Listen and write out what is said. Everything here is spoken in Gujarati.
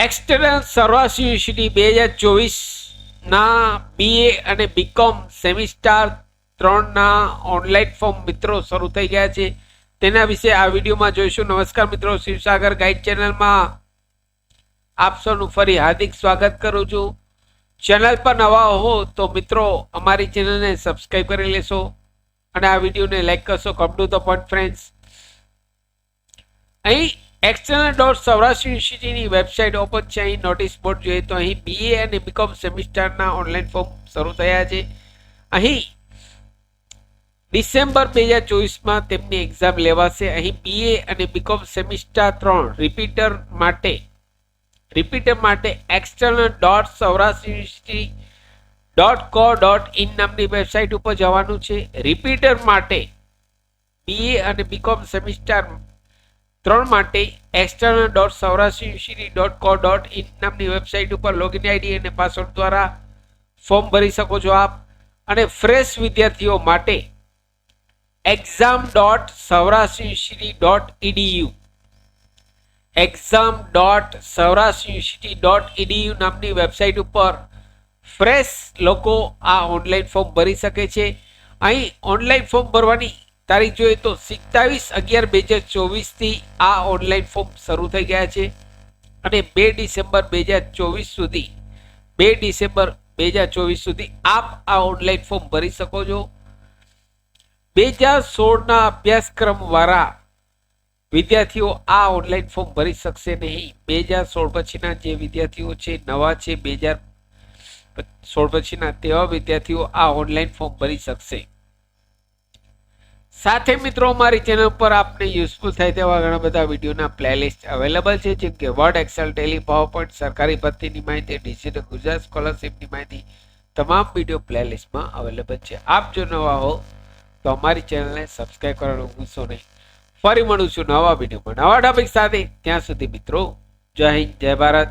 એક્સટર્નલ સૌરાષ્ટ્ર યુનિવર્સિટી 2024 BA અને BCom સેમિસ્ટર 3 ઓનલાઈન ફોર્મ મિત્રો શરૂ થઈ ગયા છે. તેના વિશે આ વિડીયોમાં જોઈશું. નમસ્કાર મિત્રો, શિવસાગર ગાઈડ ચેનલમાં આપ સૌનું ફરી હાર્દિક સ્વાગત કરું છું. ચેનલ પર નવા હો તો મિત્રો અમારી ચેનલને સબસ્ક્રાઈબ કરી લેશો અને આ વિડીયોને લાઈક કરશો. Come to the point friends, અહીં external.સૌરાષ્ટ્ર યુનિવર્સિટીની વેબસાઇટ ઓપન છે. અહીં નોટિસ બોર્ડ જોઈએ તો અહીં BA અને BCom સેમિસ્ટરના ઓનલાઈન ફોર્મ શરૂ થયા છે. અહીં ડિસેમ્બર 2024માં તેમની એક્ઝામ લેવાશે. અહીં BA અને BCom સેમિસ્ટર 3 રિપીટર માટે external.saurashtrauniversity.co.in નામની વેબસાઇટ ઉપર જવાનું છે. રિપીટર માટે BA અને BCom સેમિસ્ટર 3 માટે external.saurashtrauniversity.co.in નામની વેબસાઇટ ઉપર લોગિન આઈડી અને પાસવર્ડ દ્વારા ફોર્મ ભરી શકો છો આપ. અને ફ્રેશ વિદ્યાર્થીઓ માટે exam.saurashtrauniversity.edu exam.saurashtrauniversity.edu નામની વેબસાઇટ ઉપર ફ્રેશ લોકો આ ઓનલાઈન ફોર્મ ભરી શકે છે. અહીં ઓનલાઈન ફોર્મ ભરવાની તારીખ જોઈએ તો 27/11/2024 થી આ ઓનલાઈન ફોર્મ શરૂ થઈ ગયા છે અને 2 ડિસેમ્બર 2024 સુધી આપ આ ઓનલાઈન ફોર્મ ભરી શકો છો. 2016 અભ્યાસક્રમ વાળા વિદ્યાર્થીઓ આ ઓનલાઈન ફોર્મ ભરી શકશે નહીં. 2016 પછીના જે વિદ્યાર્થીઓ છે, નવા છે 2016 પછીના, તેવા વિદ્યાર્થીઓ આ ઓનલાઈન ફોર્મ ભરી શકશે. સાથે મિત્રો અમારી ચેનલ પર આપને યુઝફુલ થાય તેવા ઘણા બધા વિડીયોના પ્લેલિસ્ટ અવેલેબલ છે, જેમ કે વર્ડ, એક્સેલ, ટેલી, પાવરપોઈન્ટ, સરકારી ભરતીની માહિતી, ડિજિટલ ગુજરાત સ્કોલરશિપની માહિતી, તમામ વિડીયો પ્લેલિસ્ટમાં અવેલેબલ છે. આપ જો નવા હો તો અમારી ચેનલને સબસ્ક્રાઈબ કરવાનું ભૂલશો નહીં. ફરી મળું છું નવા વિડીયોમાં નવા ટોપિક સાથે. ત્યાં સુધી મિત્રો, જય હિન્દ, જય ભારત.